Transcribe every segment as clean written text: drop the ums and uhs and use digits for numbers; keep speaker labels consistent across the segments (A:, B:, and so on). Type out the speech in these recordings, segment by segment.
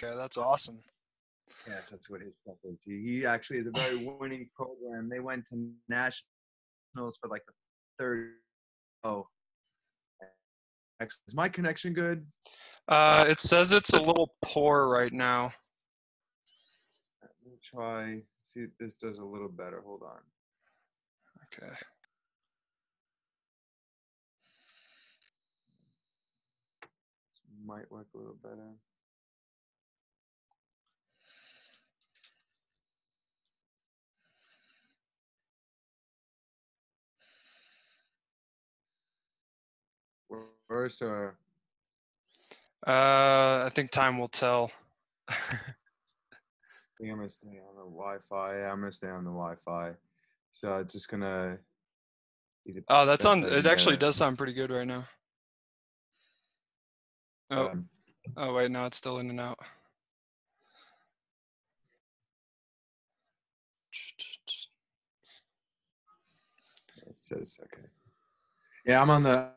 A: Okay, that's awesome.
B: Yeah, that's what his stuff is. He actually is a very winning program. They went to nationals for like the third. Oh, is my connection good?
A: It says it's a little poor right now.
B: Let me try. See if this does a little better. Hold on.
A: Okay.
B: This might work a little better. Worse or?
A: I think time will tell.
B: I think I'm gonna stay on the Wi-Fi. Yeah, I'm gonna stay on the Wi-Fi. So it's just gonna be the
A: Oh, that
B: best
A: sounds.
B: I
A: It
B: can get
A: actually
B: it.
A: does sound pretty good right now. Oh,
B: Um,
A: oh wait, no, it's still in and out.
B: it says okay. Yeah, I'm on the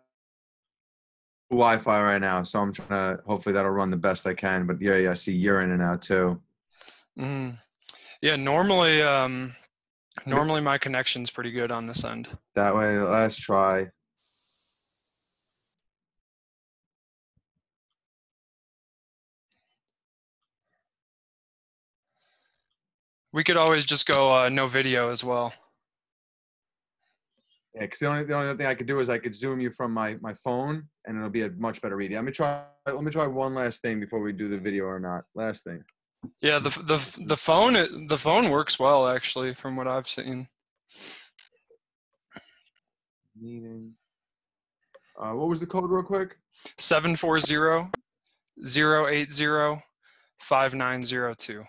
B: Wi-Fi right now, so I'm trying to. Hopefully, that'll run the best I can. But yeah, I see you're in and out too.
A: Yeah, normally my connection's pretty good on this end.
B: That way, let's try.
A: We could always just go no video as well.
B: Yeah, because the only other thing I could do is I could zoom you from my phone, and it'll be a much better reading. Let me try one last thing before we do the video or not. Last thing.
A: Yeah, the phone works well actually from what I've seen.
B: Meeting. What was the code real quick?
A: 740-080-5902.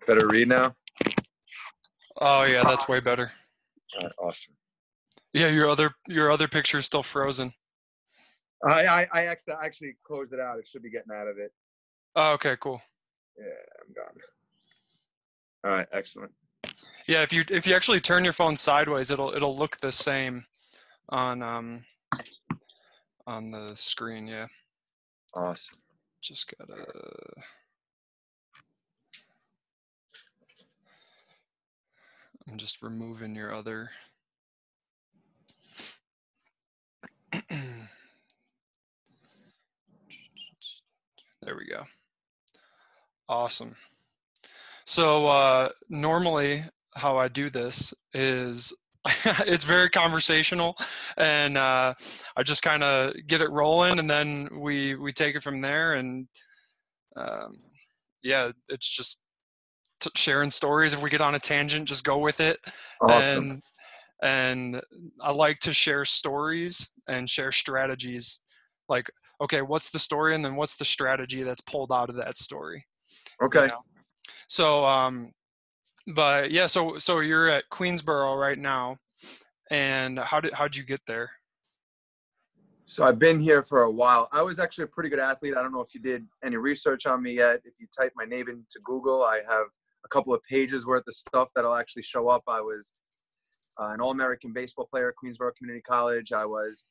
B: Better read now.
A: Oh yeah, that's way better.
B: All right, awesome.
A: Yeah, your other picture is still frozen.
B: I actually closed it out. It should be getting out of it.
A: Oh, okay, cool.
B: Yeah, I'm gone. All right, excellent.
A: Yeah, if you actually turn your phone sideways, it'll look the same on the screen. Yeah.
B: Awesome.
A: Just gotta. I'm just removing your other. There we go. Awesome. So normally how I do this is it's very conversational, and I just kind of get it rolling, and then we take it from there. And yeah, it's just sharing stories. If we get on a tangent, just go with it.
B: Awesome.
A: And I like to share stories and share strategies. Like, okay, what's the story, and then what's the strategy that's pulled out of that story?
B: Okay.
A: You know? So, but yeah, so you're at Queensboro right now, and how'd you get there?
B: So I've been here for a while. I was actually a pretty good athlete. I don't know if you did any research on me yet. If you type my name into Google, I have a couple of pages worth of stuff that'll actually show up. I was an All-American baseball player at Queensboro Community College. I was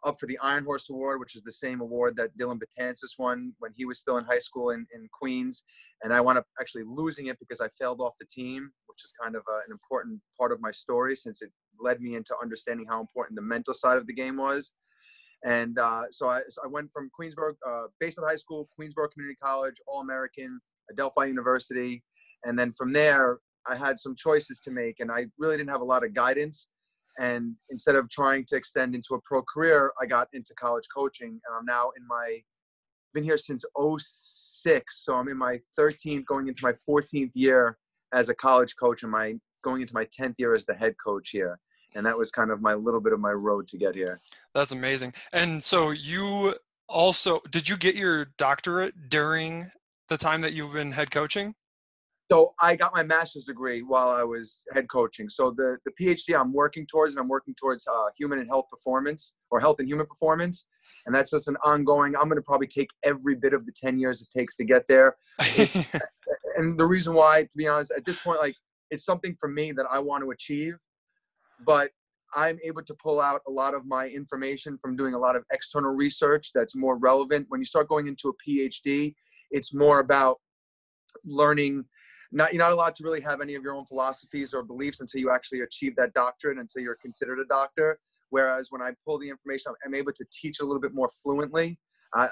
B: up for the Iron Horse Award, which is the same award that Dylan Betances won when he was still in high school in Queens. And I wound up actually losing it because I failed off the team, which is kind of an important part of my story since it led me into understanding how important the mental side of the game was. And so I went from Queensboro, based at high school, Queensboro Community College, All-American, Adelphi University. And then from there, I had some choices to make, and I really didn't have a lot of guidance. And instead of trying to extend into a pro career, I got into college coaching, and I'm now been here since 2006. So I'm in my 13th, going into my 14th year as a college coach, and going into my 10th year as the head coach here. And that was kind of my little bit of my road to get here.
A: That's amazing. And so you also, did you get your doctorate during the time that you've been head coaching?
B: So I got my master's degree while I was head coaching. So the PhD I'm working towards, and I'm working towards human and health performance, or health and human performance. And that's just an ongoing, I'm going to probably take every bit of the 10 years it takes to get there. And the reason why, to be honest, at this point, like, it's something for me that I want to achieve, but I'm able to pull out a lot of my information from doing a lot of external research that's more relevant. When you start going into a PhD, it's more about learning. You're not allowed to really have any of your own philosophies or beliefs until you actually achieve that doctorate, until you're considered a doctor. Whereas when I pull the information, I'm able to teach a little bit more fluently.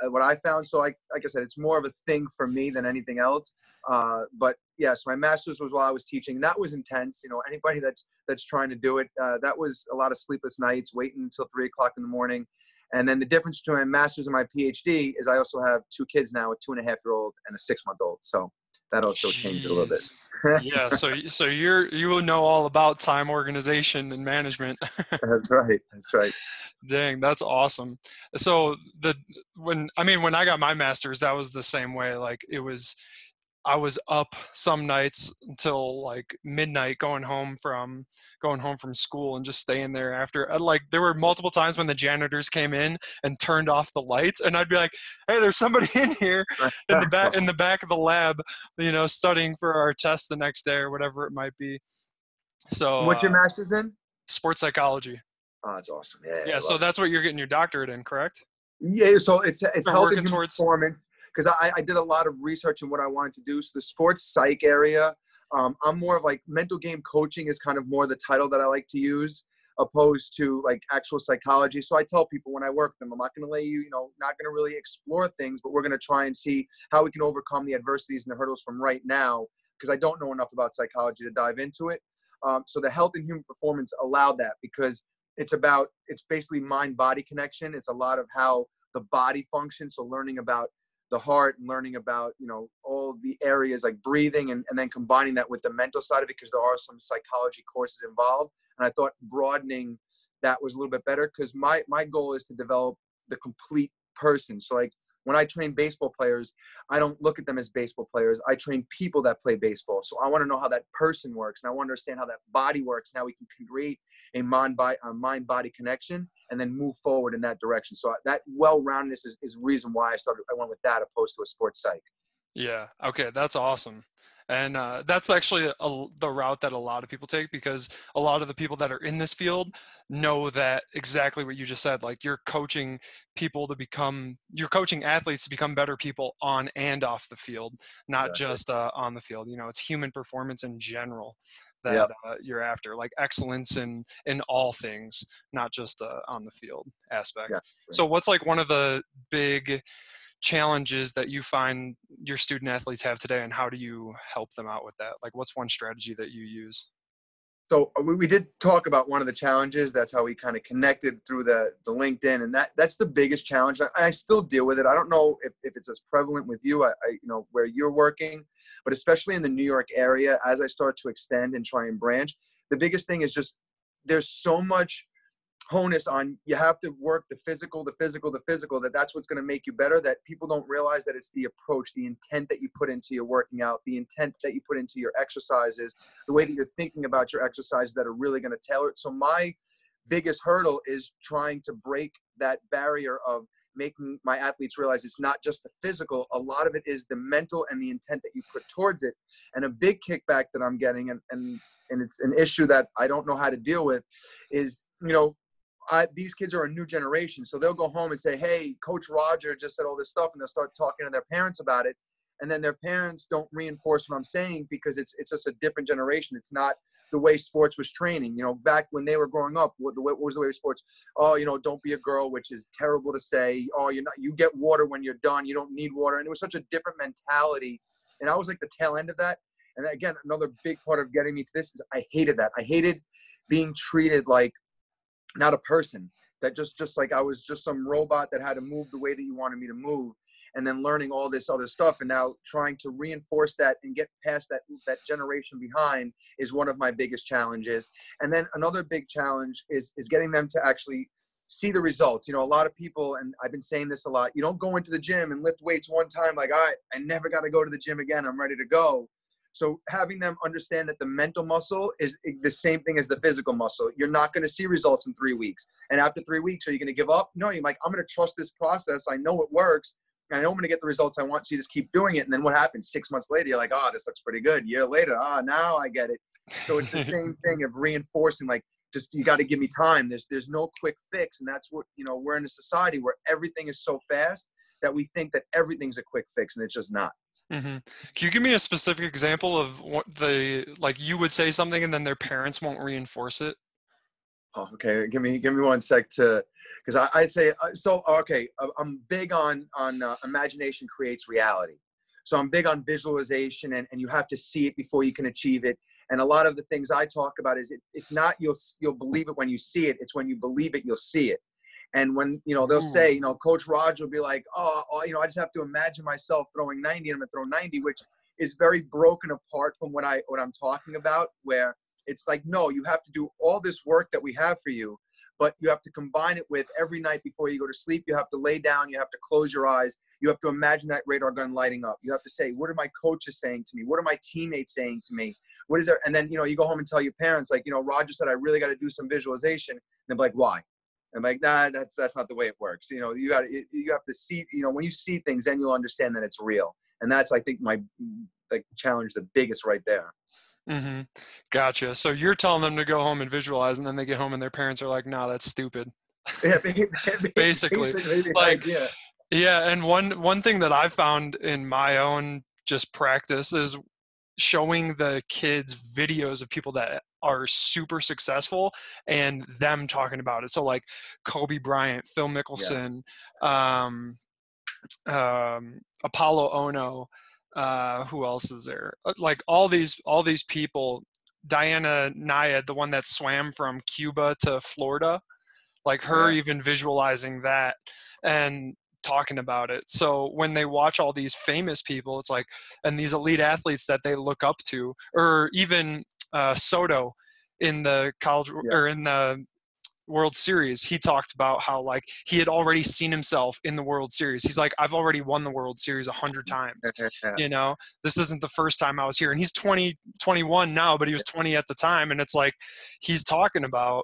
B: What I found, so like I said, it's more of a thing for me than anything else. But yeah, so my master's was while I was teaching. That was intense. You know, anybody that's trying to do it, that was a lot of sleepless nights, waiting until 3 o'clock in the morning. And then the difference between my master's and my PhD is I also have 2 kids now, a 2.5-year-old and a 6-month-old. So that also changed a little bit.
A: Yeah, so you will know all about time organization and management.
B: That's right. That's right.
A: Dang, that's awesome. So when I got my master's, that was the same way. Like, I was up some nights until like midnight going home from school and just staying there after. Like, there were multiple times when the janitors came in and turned off the lights, and I'd be like, "Hey, there's somebody in here in the back of the lab, you know, studying for our test the next day or whatever it might be." So
B: What's your master's in?
A: sports psychology.
B: Oh, that's awesome. Yeah.
A: Yeah, so that's what you're getting your doctorate in, correct?
B: Yeah. So it's
A: Or
B: health
A: working
B: and human
A: towards.
B: performance. Because I did a lot of research in what I wanted to do. So the sports psych area, I'm more of like mental game coaching is kind of more the title that I like to use, opposed to like actual psychology. So I tell people when I work with them, I'm not going to lay you, not going to really explore things, but we're going to try and see how we can overcome the adversities and the hurdles from right now, because I don't know enough about psychology to dive into it. So the health and human performance allowed that, because it's basically mind-body connection. It's a lot of how the body functions. So learning about the heart and learning about, all the areas like breathing, and then combining that with the mental side of it, because there are some psychology courses involved. And I thought broadening that was a little bit better, because my goal is to develop the complete person. So like when I train baseball players, I don't look at them as baseball players. I train people that play baseball. So I want to know how that person works, and I want to understand how that body works. Now we can create a mind-body connection and then move forward in that direction. So that well-roundedness is the reason why I went with that opposed to a sports psych.
A: Yeah. Okay. That's awesome. And that's actually the route that a lot of people take, because a lot of the people that are in this field know that exactly what you just said. Like, you're coaching athletes to become better people on and off the field, not just on the field. It's human performance in general that you're after, like excellence in all things, not just on the field aspect.
B: Yeah.
A: So what's like one of the big challenges that you find your student athletes have today, and how do you help them out with that? Like, what's one strategy that you use?
B: So we did talk about one of the challenges. That's how we kind of connected through the LinkedIn, and that's the biggest challenge. I still deal with it. I don't know if it's as prevalent with you, where you're working, but especially in the New York area, as I start to extend and try and branch, the biggest thing is just there's so much onus on, you have to work the physical, that's what's going to make you better, that people don't realize that it's the approach, the intent that you put into your working out, the intent that you put into your exercises, the way that you're thinking about your exercise that are really going to tailor it. So my biggest hurdle is trying to break that barrier of making my athletes realize it's not just the physical. A lot of it is the mental and the intent that you put towards it. And a big kickback that I'm getting, and it's an issue that I don't know how to deal with, is, these kids are a new generation. So they'll go home and say, hey, Coach Roger just said all this stuff, and they'll start talking to their parents about it. And then their parents don't reinforce what I'm saying, because it's just a different generation. It's not the way sports was training. Back when they were growing up, what was the way of sports? Oh, don't be a girl, which is terrible to say. Oh, you get water when you're done. You don't need water. And it was such a different mentality. And I was like the tail end of that. And again, another big part of getting me to this is I hated that. I hated being treated like not a person, that just like I was just some robot that had to move the way that you wanted me to move, and then learning all this other stuff, and now trying to reinforce that and get past that generation behind is one of my biggest challenges. And then another big challenge is getting them to actually see the results. A lot of people, and I've been saying this a lot, you don't go into the gym and lift weights one time like, all right, I never got to go to the gym again, I'm ready to go. So having them understand that the mental muscle is the same thing as the physical muscle. You're not going to see results in 3 weeks. And after 3 weeks, are you going to give up? No, you're like, I'm going to trust this process. I know it works. And I know I'm going to get the results I want. So you just keep doing it. And then what happens? 6 months later, you're like, oh, this looks pretty good. A year later, now I get it. So it's the same thing of reinforcing, like, just, you got to give me time. There's no quick fix. And that's what, we're in a society where everything is so fast that we think that everything's a quick fix, and it's just not.
A: Mm-hmm. Can you give me a specific example of what you would say something and then their parents won't reinforce it?
B: Oh, okay. Give me 1 sec because I say, okay. I'm big on imagination creates reality. So I'm big on visualization, and you have to see it before you can achieve it. And a lot of the things I talk about is it's not you'll believe it when you see it. It's when you believe it, you'll see it. And when, they'll say, Coach Roger will be like, I just have to imagine myself throwing 90 and I'm going to throw 90, which is very broken apart from what I'm talking about, where it's like, no, you have to do all this work that we have for you, but you have to combine it with every night before you go to sleep. You have to lay down. You have to close your eyes. You have to imagine that radar gun lighting up. You have to say, what are my coaches saying to me? What are my teammates saying to me? What is there? And then, you go home and tell your parents, like, Roger said, I really got to do some visualization. And they're like, why? I'm like, nah, that's not the way it works. You have to see, when you see things, then you'll understand that it's real. And that's, I think, my challenge, the biggest right there.
A: Mm-hmm. Gotcha. So you're telling them to go home and visualize, and then they get home and their parents are like, "No, that's stupid."
B: Yeah,
A: Basically, like, yeah. And one thing that I found in my own just practice is showing the kids videos of people that are super successful and them talking about it. So like Kobe Bryant, Phil Mickelson, Apollo Ono. Who else is there? Like all these people. Diana Nyad, the one that swam from Cuba to Florida, like her even visualizing that and talking about it. So when they watch all these famous people, it's like, and these elite athletes that they look up to, or even Soto in the college or in the World Series, he talked about how like he had already seen himself in the World Series. He's like, I've already won the World Series 100 times. This isn't the first time I was here. And he's 21 now, but he was 20 at the time. And it's like, he's talking about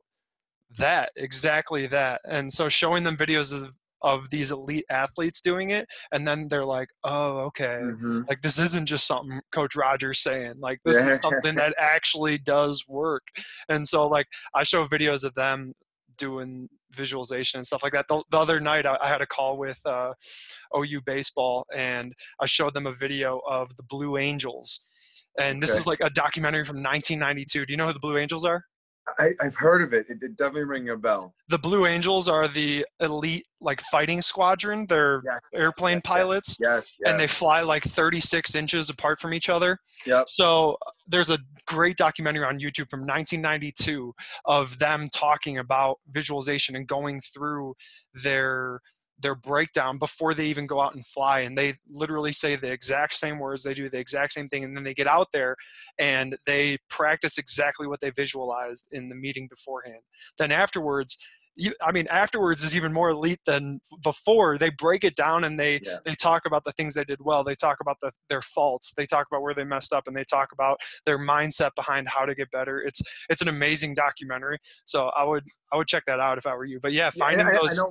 A: that, exactly that. And so showing them videos of these elite athletes doing it, and then they're like, oh, okay, like this isn't just something Coach Roger's saying, like this is something that actually does work. And so like I show videos of them doing visualization and stuff like that. The other night I had a call with OU baseball, and I showed them a video of the Blue Angels, and this is like a documentary from 1992. Do you know who the Blue Angels are?
B: I've heard of it. It definitely rings a bell.
A: The Blue Angels are the elite like fighting squadron. They're airplane pilots, and they fly like 36 inches apart from each other. So there's a great documentary on YouTube from 1992 of them talking about visualization and going through their breakdown before they even go out and fly. And they literally say the exact same words, they do the exact same thing, and then they get out there and they practice exactly what they visualized in the meeting beforehand. Then afterwards, afterwards is even more elite than before. They break it down and they talk about the things they did well. They talk about their faults. They talk about where they messed up, and they talk about their mindset behind how to get better. It's an amazing documentary. So I would check that out if I were you. But finding those.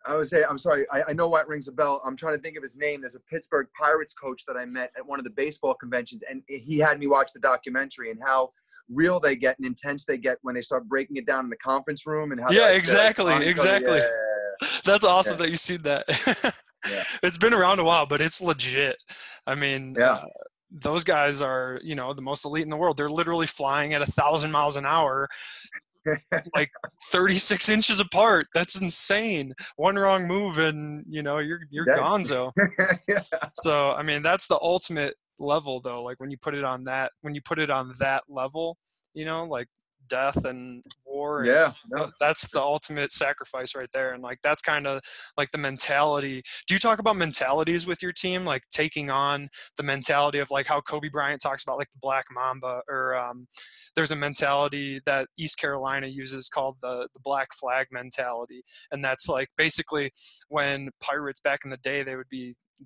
B: I would say, I'm sorry, I know why it rings a bell. I'm trying to think of his name. There's a Pittsburgh Pirates coach that I met at one of the baseball conventions, and he had me watch the documentary and how real they get and intense they get when they start breaking it down in the conference room, and how
A: exactly. That's awesome that you've seen that. It's been around a while, but it's legit. I mean, those guys are, the most elite in the world. They're literally flying at 1,000 miles an hour, like 36 inches apart. That's insane. One wrong move and you're gonzo. So I mean, that's the ultimate level though. Like when you put it on that level, like death and war war. And
B: Yeah, no.
A: that's the ultimate sacrifice right there. And like, that's kind of like the mentality. Do you talk about mentalities with your team, like taking on the mentality of like how Kobe Bryant talks about like the Black Mamba, or there's a mentality that East Carolina uses called the Black Flag mentality. And that's like basically when pirates back in the day, they're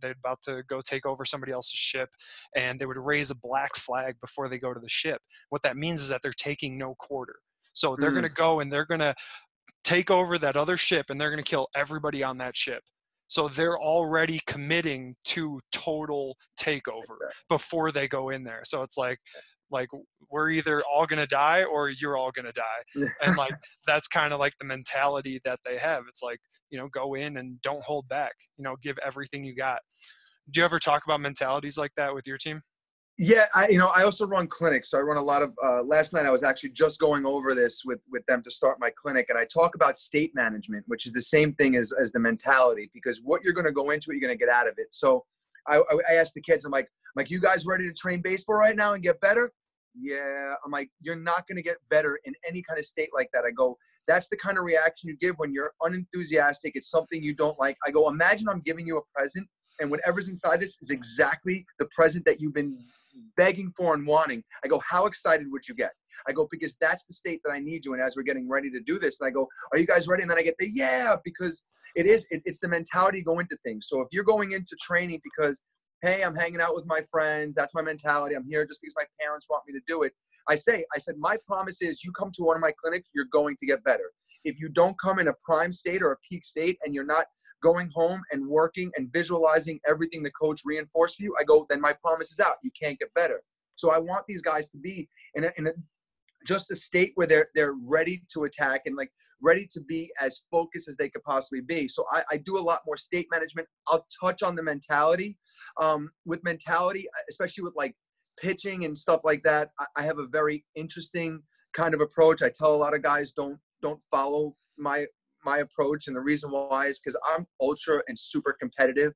A: about to go take over somebody else's ship, and they would raise a black flag before they go to the ship. What that means is that they're taking no quarter. So they're going to go and they're going to take over that other ship, and they're going to kill everybody on that ship. So they're already committing to total takeover before they go in there. So it's like we're either all going to die or you're all going to die. And like, that's kind of like the mentality that they have. It's like, go in and don't hold back, give everything you got. Do you ever talk about mentalities like that with your team?
B: Yeah, I also run clinics. So I run a lot of, last night I was actually just going over this with them to start my clinic. And I talk about state management, which is the same thing as the mentality, because what you're going to go into, you're going to get out of it. So I asked the kids, I'm like, you guys ready to train baseball right now and get better? Yeah. I'm like, you're not going to get better in any kind of state like that. I go, that's the kind of reaction you give when you're unenthusiastic. It's something you don't like. I go, imagine I'm giving you a present, and whatever's inside this is exactly the present that you've been begging for and wanting. I go, how excited would you get? I go, because that's the state that I need you in as we're getting ready to do this. And I go, are you guys ready? And then I get the yeah, because it's the mentality to go into things. So if you're going into training because, hey, I'm hanging out with my friends, that's my mentality, I'm here just because my parents want me to do it. I said, my promise is you come to one of my clinics, you're going to get better. If you don't come in a prime state or a peak state and you're not going home and working and visualizing everything the coach reinforced for you, I go, then my promise is out. You can't get better. So I want these guys to be in just a state where they're ready to attack and like ready to be as focused as they could possibly be. So I do a lot more state management. I'll touch on the mentality. With mentality, especially with like pitching and stuff like that, I have a very interesting kind of approach. I tell a lot of guys, don't follow my approach. And the reason why is because I'm ultra and super competitive.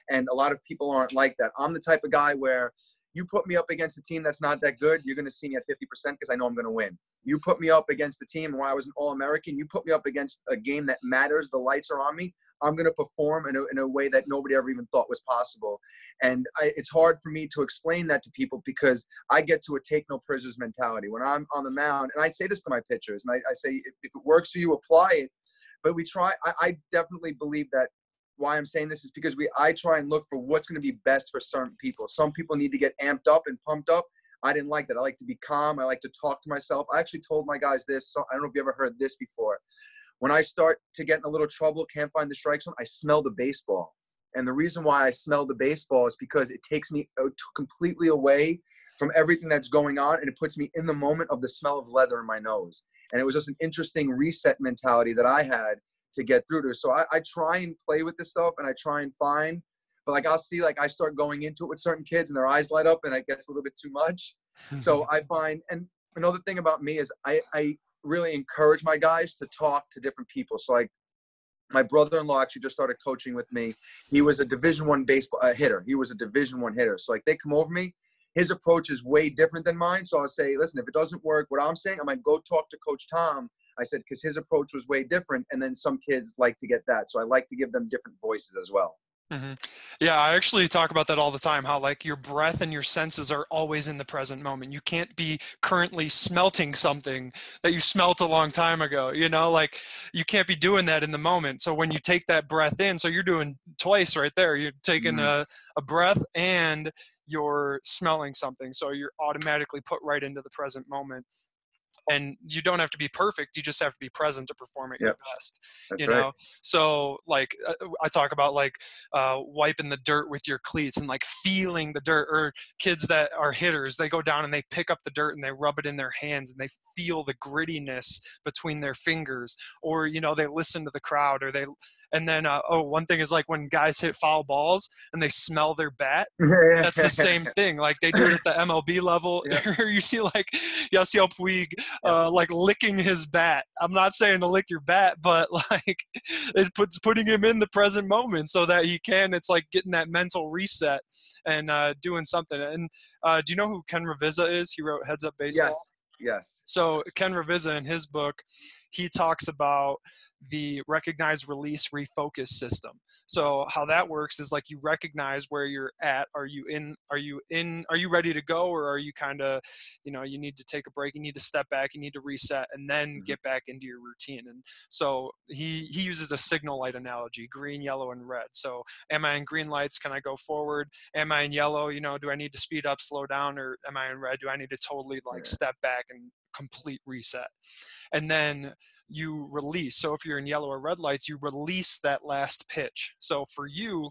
B: And a lot of people aren't like that. I'm the type of guy where you put me up against a team that's not that good, you're going to see me at 50% because I know I'm going to win. You put me up against a team where I was an All-American, you put me up against a game that matters, the lights are on me, I'm going to perform in a way that nobody ever even thought was possible. And it's hard for me to explain that to people because I get to a take no prisoners mentality. When I'm on the mound, and I say this to my pitchers, and I say, if it works for you, apply it. But we try, I definitely believe that. Why I'm saying this is because I try and look for what's going to be best for certain people. Some people need to get amped up and pumped up. I didn't like that. I like to be calm. I like to talk to myself. I actually told my guys this. So I don't know if you ever heard this before. When I start to get in a little trouble, can't find the strike zone, I smell the baseball. And the reason why I smell the baseball is because it takes me completely away from everything that's going on, and it puts me in the moment of the smell of leather in my nose. And it was just an interesting reset mentality that I had to get through to. So I try and play with this stuff, and I try and find, but like I'll see, like I start going into it with certain kids and their eyes light up and it gets a little bit too much. So I find, and another thing about me is I really encourage my guys to talk to different people. So like my brother-in-law actually just started coaching with me. He was a Division I baseball hitter. He was a Division I hitter. So like they come over me, his approach is way different than mine. So I'll say, listen, if it doesn't work, what I'm saying, I might go talk to Coach Tom. I said, because his approach was way different. And then some kids like to get that. So I like to give them different voices as well.
A: Mm-hmm. Yeah, I actually talk about that all the time, how like your breath and your senses are always in the present moment. You can't be currently smelting something that you smelt a long time ago, like you can't be doing that in the moment. So when you take that breath in, so you're doing twice right there, you're taking a breath and you're smelling something. So you're automatically put right into the present moment. And you don't have to be perfect. You just have to be present to perform at your best,
B: That's right.
A: So like I talk about like wiping the dirt with your cleats and like feeling the dirt, or kids that are hitters, they go down and they pick up the dirt and they rub it in their hands and they feel the grittiness between their fingers, or, they listen to the crowd, or and then one thing is like when guys hit foul balls and they smell their bat, that's the same thing. Like they do it at the MLB level. Or you see like Yasiel Puig, like licking his bat. I'm not saying to lick your bat, but like it's putting him in the present moment so that it's like getting that mental reset and doing something. And do you know who Ken Ravizza is? He wrote Heads Up Baseball.
B: Yes. Yes.
A: So Ken Ravizza, in his book, he talks about the recognize, release, refocus system. So how that works is like you recognize where you're at. Are you ready to go, or are you kind of, you need to take a break, you need to step back, you need to reset, and then get back into your routine. And so he uses a signal light analogy: green, yellow, and red. So am I in green lights? Can I go forward? Am I in yellow? Do I need to speed up, slow down? Or am I in red? Do I need to totally step back and complete reset? And then you release. So if you're in yellow or red lights, you release that last pitch. So for you,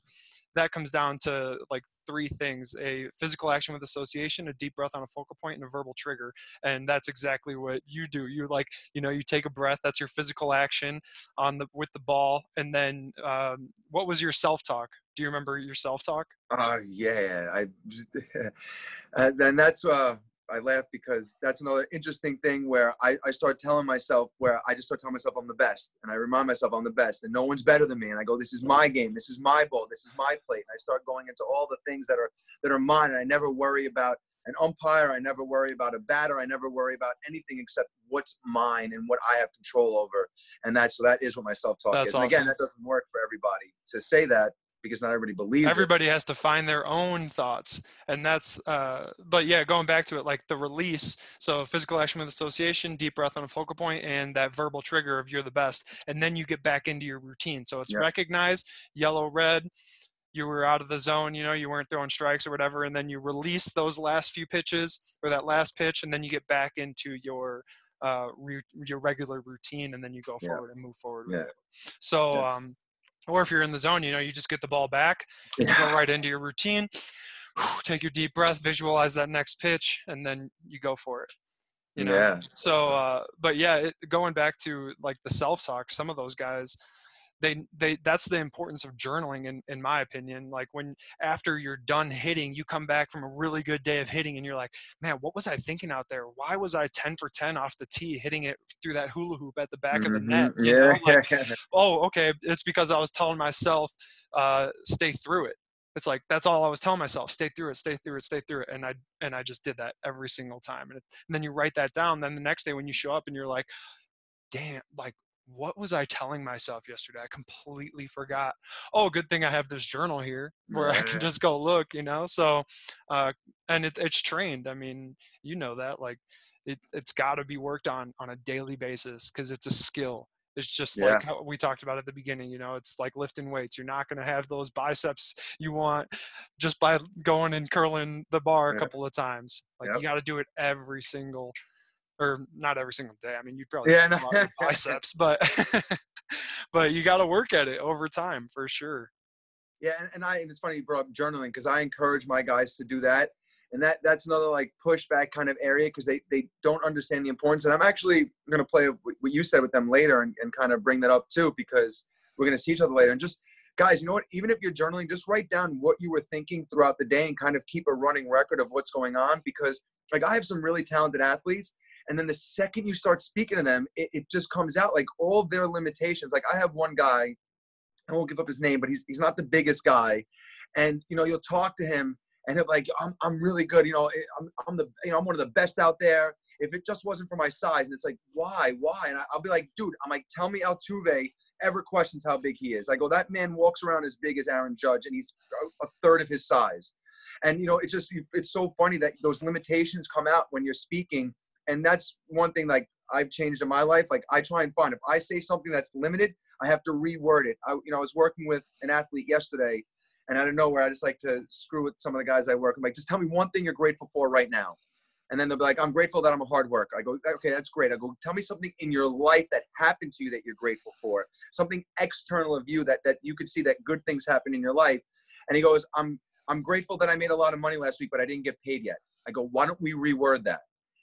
A: that comes down to like three things: a physical action with association, a deep breath on a focal point, and a verbal trigger. And that's exactly what you do. You you take a breath. That's your physical action with the ball. And then what was your self-talk? Do you remember your self-talk?
B: Yeah. And that's I laugh because that's another interesting thing where I start telling myself, I'm the best, and I remind myself I'm the best and no one's better than me, and I go, this is my game, this is my ball, this is my plate, and I start going into all the things that are mine, and I never worry about an umpire, I never worry about a batter, I never worry about anything except what's mine and what I have control over. And that is what my self-talk is. And
A: Awesome.
B: Again, that doesn't work for everybody to say that, because not everybody believes
A: everybody has to find their own thoughts. And that's but yeah, going back to it, like the release. So physical action with association, deep breath on a focal point, and that verbal trigger of you're the best. And then you get back into your routine. So it's recognize, yellow, red, you were out of the zone, you weren't throwing strikes or whatever, and then you release those last few pitches or that last pitch, and then you get back into your regular routine, and then you go forward and move forward with it. So or if you're in the zone, you just get the ball back and you go right into your routine, take your deep breath, visualize that next pitch, and then you go for it. So but yeah, going back to like the self-talk, some of those guys, they that's the importance of journaling in my opinion. Like when after you're done hitting, you come back from a really good day of hitting and you're like, man, what was I thinking out there? Why was I 10 for 10 off the tee, hitting it through that hula hoop at the back of the net? Oh, okay, it's because I was telling myself stay through it. It's like, that's all I was telling myself: stay through it, stay through it, stay through it. And I just did that every single time. And then you write that down. Then the next day when you show up and you're like, damn, like, what was I telling myself yesterday? I completely forgot. Oh, good thing I have this journal here where I can just go look, So, and it's trained. I mean, that, like, it's got to be worked on a daily basis because it's a skill. It's just like how we talked about at the beginning, it's like lifting weights. You're not going to have those biceps you want just by going and curling the bar a couple of times. Like you got to do it every single, or not every single day. I mean, you'd probably have biceps, but but you got to work at it over time for sure.
B: Yeah, and it's funny you brought up journaling, because I encourage my guys to do that, and that's another like pushback kind of area, because they don't understand the importance. And I'm actually going to play what you said with them later and kind of bring that up too, because we're going to see each other later. And just, guys, you know what? Even if you're journaling, just write down what you were thinking throughout the day and kind of keep a running record of what's going on, because like I have some really talented athletes. And then the second you start speaking to them, it just comes out, like all of their limitations. Like I have one guy, I won't give up his name, but he's not the biggest guy. And, you'll talk to him and he'll be like, I'm really good. I'm one of the best out there. If it just wasn't for my size. And it's like, why? And I'll be like, dude, I'm like, tell me Altuve ever questions how big he is. I go, that man walks around as big as Aaron Judge and he's a third of his size. And, it's so funny that those limitations come out when you're speaking. And that's one thing like I've changed in my life. Like I try and find, if I say something that's limited, I have to reword it. I was working with an athlete yesterday, and out of nowhere, I just like to screw with some of the guys I work with. I'm like, just tell me one thing you're grateful for right now. And then they'll be like, I'm grateful that I'm a hard worker. I go, okay, that's great. I go, tell me something in your life that happened to you that you're grateful for. Something external of you that you could see that good things happen in your life. And he goes, I'm grateful that I made a lot of money last week, but I didn't get paid yet. I go, why don't we reword that?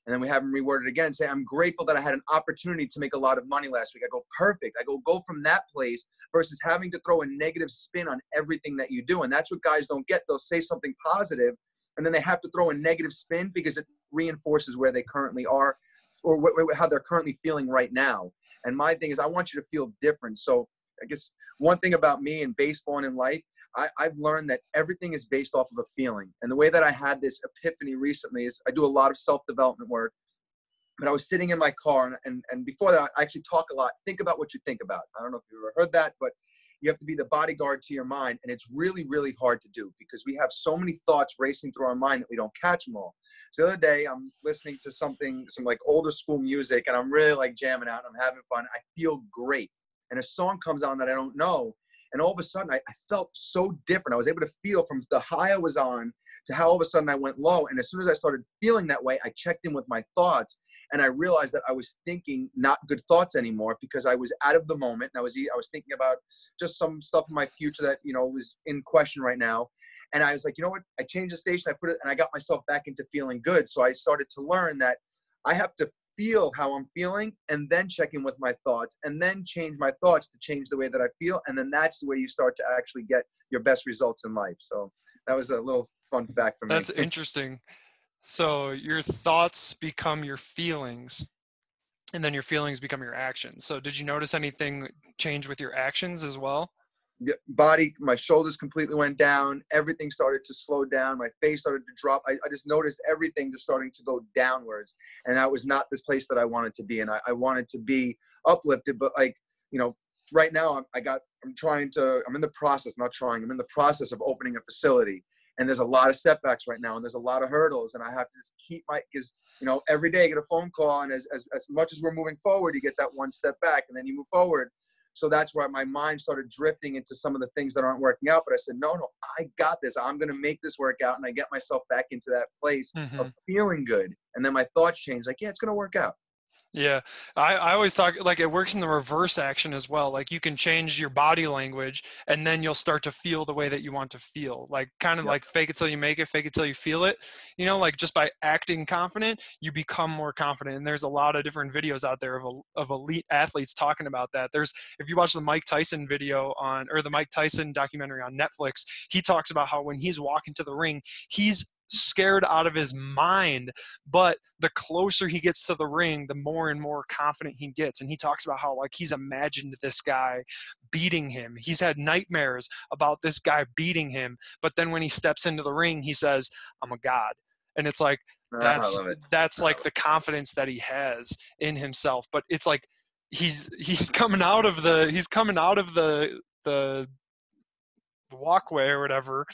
B: And then we have him reword it again and say, I'm grateful that I had an opportunity to make a lot of money last week. I go, perfect. I go from that place versus having to throw a negative spin on everything that you do. And that's what guys don't get. They'll say something positive, and then they have to throw a negative spin because it reinforces where they currently are or how they're currently feeling right now. And my thing is, I want you to feel different. So I guess one thing about me in baseball and in life, I've learned that everything is based off of a feeling. And the way that I had this epiphany recently is I do a lot of self-development work. But I was sitting in my car, and before that, I actually talk a lot. Think about what you think about. I don't know if you've ever heard that, but you have to be the bodyguard to your mind. And it's really, really hard to do because we have so many thoughts racing through our mind that we don't catch them all. So the other day, I'm listening to some like older school music, and I'm really like jamming out. And I'm having fun. I feel great. And a song comes on that I don't know. And all of a sudden, I felt so different. I was able to feel from the high I was on to how all of a sudden I went low. And as soon as I started feeling that way, I checked in with my thoughts. And I realized that I was thinking not good thoughts anymore because I was out of the moment. And I was thinking about just some stuff in my future that, you know, was in question right now. And I was like, you know what? I changed the station. I put it, and I got myself back into feeling good. So I started to learn that I have to feel how I'm feeling and then check in with my thoughts and then change my thoughts to change the way that I feel. And then that's the way you start to actually get your best results in life. So that was a little fun fact for me.
A: That's interesting. So your thoughts become your feelings, and then your feelings become your actions. So did you notice anything change with your actions as well?
B: The body, my shoulders completely went down. Everything started to slow down. My face started to drop. I just noticed everything just starting to go downwards. And that was not this place that I wanted to be. And I wanted to be uplifted, but like, you know, right now I'm in the process, I'm in the process of opening a facility. And there's a lot of setbacks right now, and there's a lot of hurdles, and I have to just keep because, you know, every day I get a phone call, and as much as we're moving forward, you get that one step back, and then you move forward. So that's where my mind started drifting into some of the things that aren't working out. But I said, no, I got this. I'm going to make this work out. And I get myself back into that place of feeling good. And then my thoughts change, like, yeah, it's going to work out.
A: Yeah, I always talk like it works in the reverse action as well. Like you can change your body language and then you'll start to feel the way that you want to feel. Like kind of like fake it till you make it, fake it till you feel it. You know, like just by acting confident, you become more confident. And there's a lot of different videos out there of elite athletes talking about that. If you watch the Mike Tyson video or the Mike Tyson documentary on Netflix, he talks about how when he's walking to the ring, he's scared out of his mind, but the closer he gets to the ring, the more and more confident he gets. And he talks about how like he's imagined this guy beating him. He's had nightmares about this guy beating him, but then when he steps into the ring, he says, I'm a god. And it's like that's like the confidence that he has in himself. But it's like he's coming out of the walkway or whatever,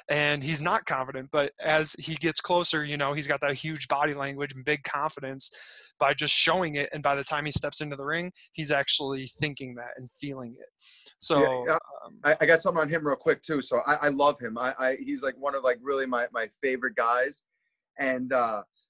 A: and he's not confident. But as he gets closer, you know, he's got that huge body language and big confidence by just showing it, and by the time he steps into the ring, he's actually thinking that and feeling it. So
B: I got something on him real quick too. So I love him. He's like one of like really my favorite guys. And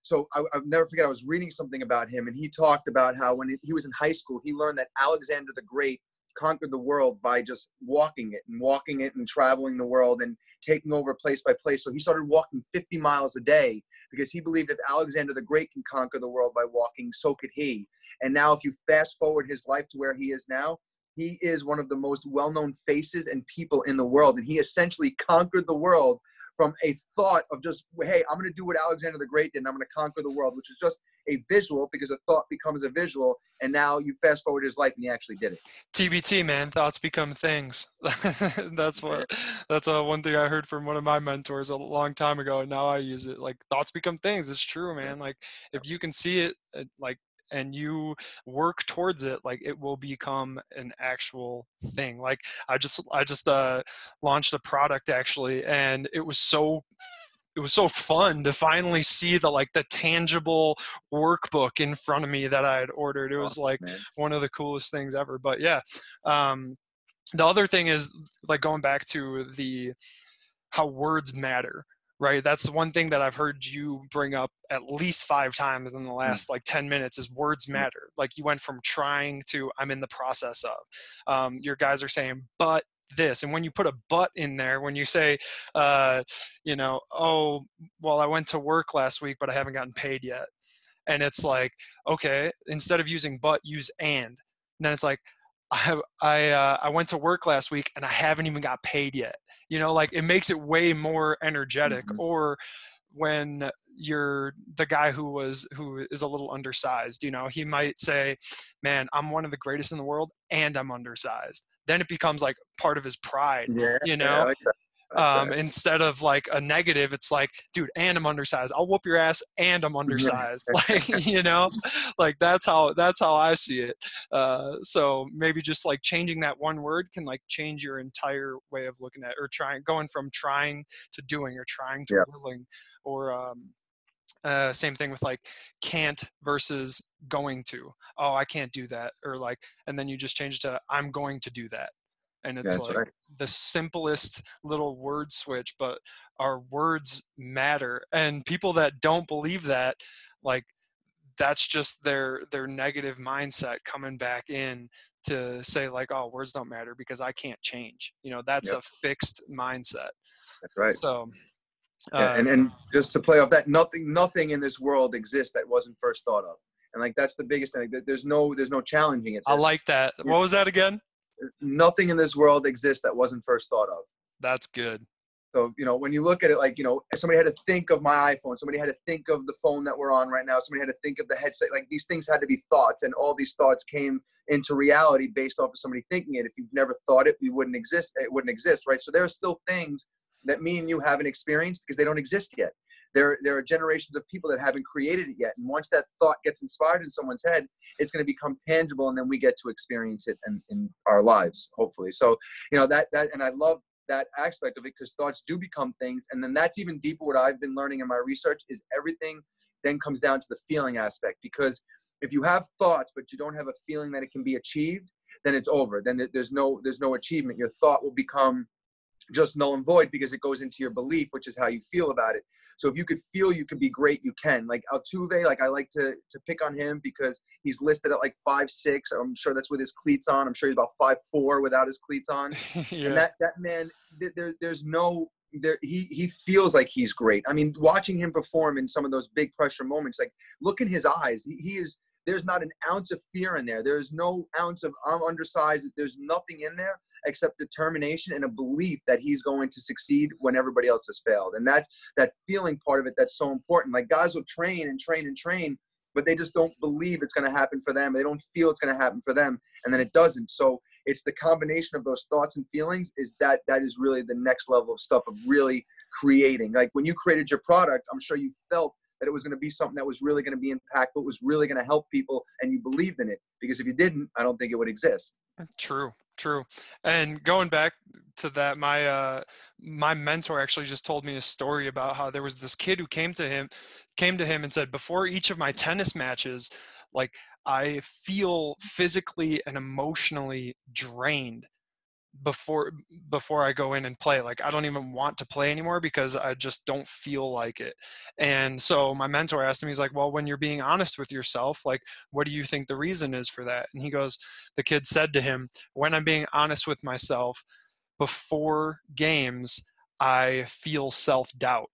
B: so I'll never forget, I was reading something about him, and he talked about how when he was in high school, he learned that Alexander the Great conquered the world by just walking it and traveling the world and taking over place by place. So he started walking 50 miles a day because he believed if Alexander the Great can conquer the world by walking, so could he. And now if you fast forward his life to where he is now, he is one of the most well-known faces and people in the world. And he essentially conquered the world from a thought of just, hey, I'm going to do what Alexander the Great did, and I'm going to conquer the world, which is just a visual, because a thought becomes a visual. And now you fast forward his life and he actually did it.
A: TBT, man, thoughts become things. That's one thing I heard from one of my mentors a long time ago, and now I use it. Like, thoughts become things. It's true, man. Like, if you can see it, like, and you work towards it, like it will become an actual thing. Like I just launched a product actually, and it was so fun to finally see the tangible workbook in front of me that I had ordered. It was one of the coolest things ever. But yeah, the other thing is like going back to how words matter. Right. That's the one thing that I've heard you bring up at least 5 times in the last 10 minutes is words matter. Like you went from trying to I'm in the process of. Your guys are saying, but this. And when you put a but in there, when you say, oh, well, I went to work last week, but I haven't gotten paid yet. And it's like, okay, instead of using but, use and then it's like, I went to work last week and I haven't even got paid yet. Like it makes it way more energetic. Or when you're the guy who is a little undersized, he might say, man, I'm one of the greatest in the world and I'm undersized. Then it becomes like part of his pride,
B: Yeah, I like that.
A: Instead of like a negative, it's like, dude, and I'm undersized. I'll whoop your ass and I'm undersized. Like, you know, like that's how I see it. So maybe just like changing that one word can like change your entire way of looking at it, or going from trying to doing, or trying to
B: Yeah.
A: willing, or same thing with like can't versus going to. Oh, I can't do that. Or like, and then you just change to I'm going to do that. And it's
B: That's
A: like
B: right.
A: the simplest little word switch, but our words matter. And people that don't believe that, like, that's just their negative mindset coming back in to say like, oh, words don't matter because I can't change. You know, that's
B: Yep.
A: a fixed mindset.
B: That's right.
A: So
B: Yeah, and just to play off that, nothing in this world exists that wasn't first thought of, and like that's the biggest thing. There's no challenging it.
A: I like that. What was that again?
B: Nothing in this world exists that wasn't first thought of.
A: That's good.
B: So, you know, when you look at it, like, you know, somebody had to think of my iPhone, somebody had to think of the phone that we're on right now, somebody had to think of the headset. Like, these things had to be thoughts, and all these thoughts came into reality based off of somebody thinking it. If you've never thought it, it wouldn't exist, right? So there are still things that me and you haven't experienced because they don't exist yet. There are generations of people that haven't created it yet. And once that thought gets inspired in someone's head, it's going to become tangible, and then we get to experience it in our lives, hopefully. So, you know, that and I love that aspect of it, because thoughts do become things. And then that's even deeper. What I've been learning in my research is everything then comes down to the feeling aspect, because if you have thoughts but you don't have a feeling that it can be achieved, then it's over. Then there's no achievement. Your thought will become just null and void because it goes into your belief, which is how you feel about it. So if you could feel you could be great, you can. Like Altuve, like I like to pick on him because he's listed at like 5'6". I'm sure that's with his cleats on. I'm sure he's about 5'4" without his cleats on.
A: Yeah.
B: And that man, he feels like he's great. I mean, watching him perform in some of those big pressure moments, like look in his eyes. There's not an ounce of fear in there. There's no ounce of I'm undersized. There's nothing in there except determination and a belief that he's going to succeed when everybody else has failed. And that's that feeling part of it that's so important. Like guys will train and train and train, but they just don't believe it's going to happen for them. They don't feel it's going to happen for them, and then it doesn't. So it's the combination of those thoughts and feelings that is really the next level of stuff of really creating. Like when you created your product, I'm sure you felt that it was going to be something that was really going to be impactful, was really going to help people, and you believed in it. Because if you didn't, I don't think it would exist.
A: True. And going back to that, my mentor actually just told me a story about how there was this kid who came to him and said, before each of my tennis matches, like I feel physically and emotionally drained before I go in and play. Like I don't even want to play anymore because I just don't feel like it. And so my mentor asked him, he's like, well, when you're being honest with yourself, like what do you think the reason is for that? And he goes, the kid said to him, when I'm being honest with myself before games, I feel self-doubt.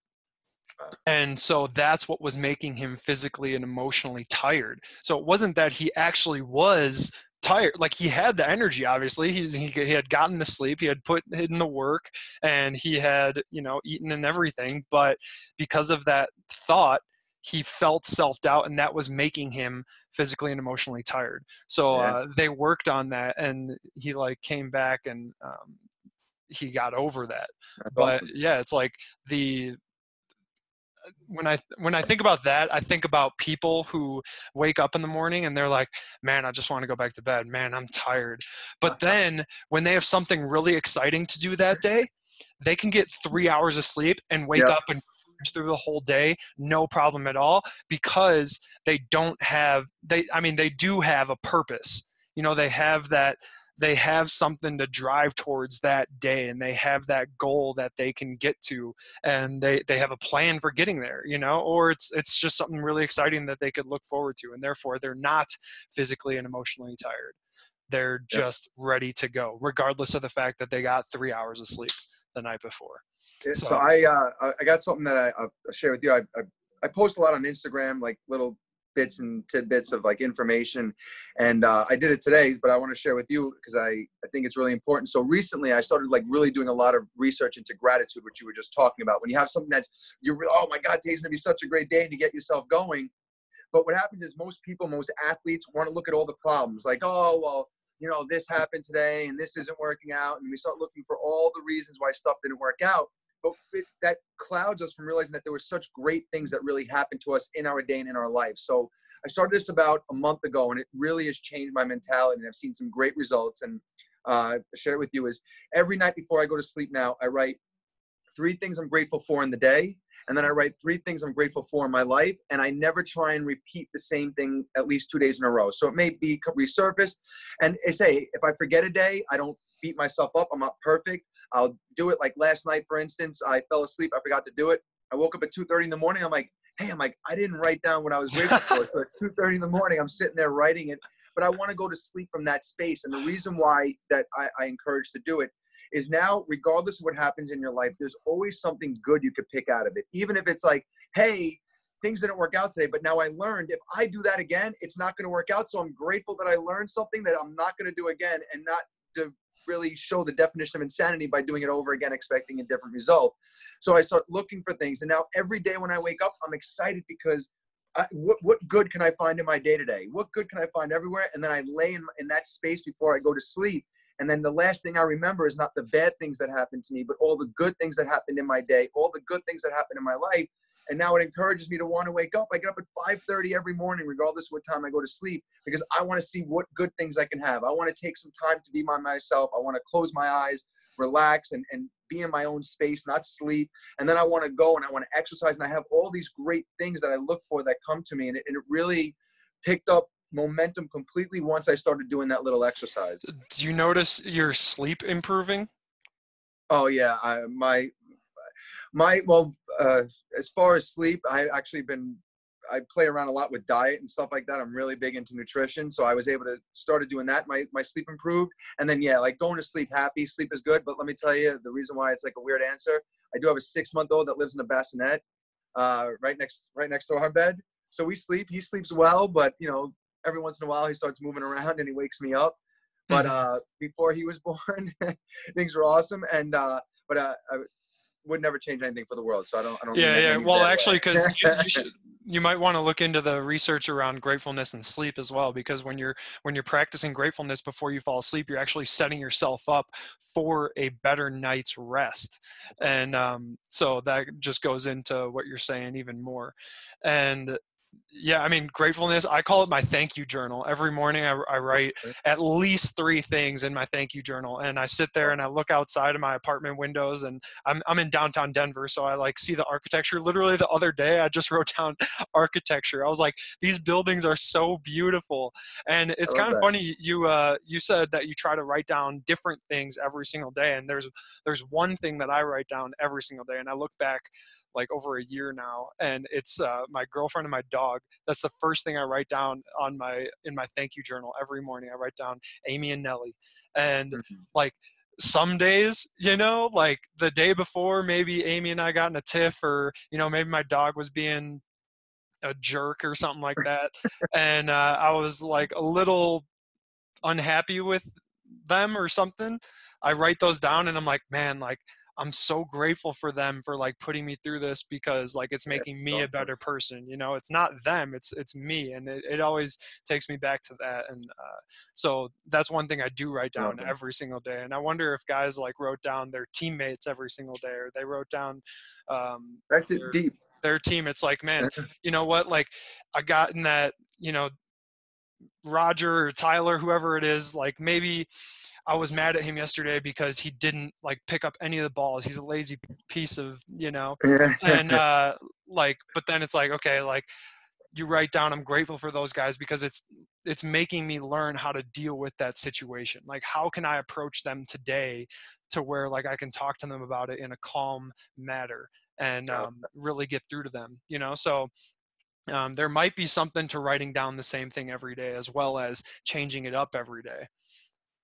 A: And so that's what was making him physically and emotionally tired. So it wasn't that he actually was tired. Like he had the energy, obviously. He had gotten the sleep, he had put in the work, and he had, eaten and everything. But because of that thought, he felt self-doubt, and that was making him physically and emotionally tired. So they worked on that, and he came back, and he got over that.
B: That's
A: but
B: awesome.
A: Yeah, it's like when I think about that, I think about people who wake up in the morning and they're like, man, I just want to go back to bed. Man, I'm tired. But then when they have something really exciting to do that day, they can get 3 hours of sleep and wake up and through the whole day, no problem at all, because they do have a purpose. They have something to drive towards that day, and they have that goal that they can get to, and they have a plan for getting there, or it's just something really exciting that they could look forward to, and therefore they're not physically and emotionally tired. They're just ready to go, regardless of the fact that they got 3 hours of sleep the night before.
B: So I got something that I'll share with you. I post a lot on Instagram, like little bits and tidbits of information, and I did it today, but I want to share with you because I think it's really important. So recently I started really doing a lot of research into gratitude, which you were just talking about. When you have something oh my God, today's gonna be such a great day, and you get yourself going. But what happens is most athletes want to look at all the problems, like, oh well, you know, this happened today and this isn't working out. And we start looking for all the reasons why stuff didn't work out. But that clouds us from realizing that there were such great things that really happened to us in our day and in our life. So I started this about a month ago, and it really has changed my mentality, and I've seen some great results. And share it with you is every night before I go to sleep now, I write 3 things I'm grateful for in the day. And then I write 3 things I'm grateful for in my life. And I never try and repeat the same thing at least 2 days in a row. So it may be resurfaced. And I say, if I forget a day, I don't beat myself up. I'm not perfect. I'll do it. Like last night, for instance, I fell asleep. I forgot to do it. I woke up at 2:30 in the morning. I'm like, I didn't write down what I was grateful for. So at 2:30 in the morning, I'm sitting there writing it. But I want to go to sleep from that space. And the reason why that I encourage to do it is now, regardless of what happens in your life, there's always something good you could pick out of it. Even if it's like, hey, things didn't work out today, but now I learned if I do that again, it's not going to work out. So I'm grateful that I learned something that I'm not going to do again, and not to really show the definition of insanity by doing it over again, expecting a different result. So I start looking for things. And now every day when I wake up, I'm excited because what good can I find in my day today? What good can I find everywhere? And then I lay in that space before I go to sleep. And then the last thing I remember is not the bad things that happened to me, but all the good things that happened in my day, all the good things that happened in my life. And now it encourages me to want to wake up. I get up at 5:30 every morning, regardless of what time I go to sleep, because I want to see what good things I can have. I want to take some time to be by myself. I want to close my eyes, relax, and be in my own space, not sleep. And then I want to go and I want to exercise. And I have all these great things that I look for that come to me. And it really picked up momentum completely once I started doing that little exercise.
A: Do you notice your sleep improving?
B: Oh yeah, as far as sleep, I play around a lot with diet and stuff like that. I'm really big into nutrition, so I was able to started doing that. My sleep improved, and then like going to sleep happy. Sleep is good, but let me tell you the reason why it's like a weird answer. I do have a 6-month-old that lives in a bassinet, right next to our bed. So we sleep. He sleeps well, but every once in a while he starts moving around and he wakes me up. But before he was born, things were awesome, and but I would never change anything for the world. So I don't.
A: Yeah. Well, actually, because you might want to look into the research around gratefulness and sleep as well, because when you're practicing gratefulness before you fall asleep, you're actually setting yourself up for a better night's rest. And so that just goes into what you're saying even more. And yeah, I mean, gratefulness, I call it my thank you journal. Every morning I write at least 3 things in my thank you journal. And I sit there and I look outside of my apartment windows, and I'm in downtown Denver. So I see the architecture. Literally the other day, I just wrote down architecture. I was like, these buildings are so beautiful. And it's kind of funny. You said that you try to write down different things every single day. And there's one thing that I write down every single day. And I look back like over a year now, and it's my girlfriend and my dog. That's the first thing I write down in my thank you journal every morning. I write down Amy and Nellie. And like some days, like the day before, maybe Amy and I got in a tiff, or maybe my dog was being a jerk or something like that. And I was like a little unhappy with them or something. I write those down and I'm like, man, like I'm so grateful for them for like putting me through this, because like it's making me a better person. It's not them, it's me. And it always takes me back to that. And so that's one thing I do write down every single day. And I wonder if guys like wrote down their teammates every single day, or they wrote down
B: that's it deep.
A: Their team. It's like, man, you know what? Like I got in that, Roger or Tyler, whoever it is, like maybe I was mad at him yesterday because he didn't like pick up any of the balls. He's a lazy piece of, and but then it's like, okay, like you write down, I'm grateful for those guys because it's making me learn how to deal with that situation. Like, how can I approach them today to where like I can talk to them about it in a calm manner and really get through to them, So there might be something to writing down the same thing every day, as well as changing it up every day.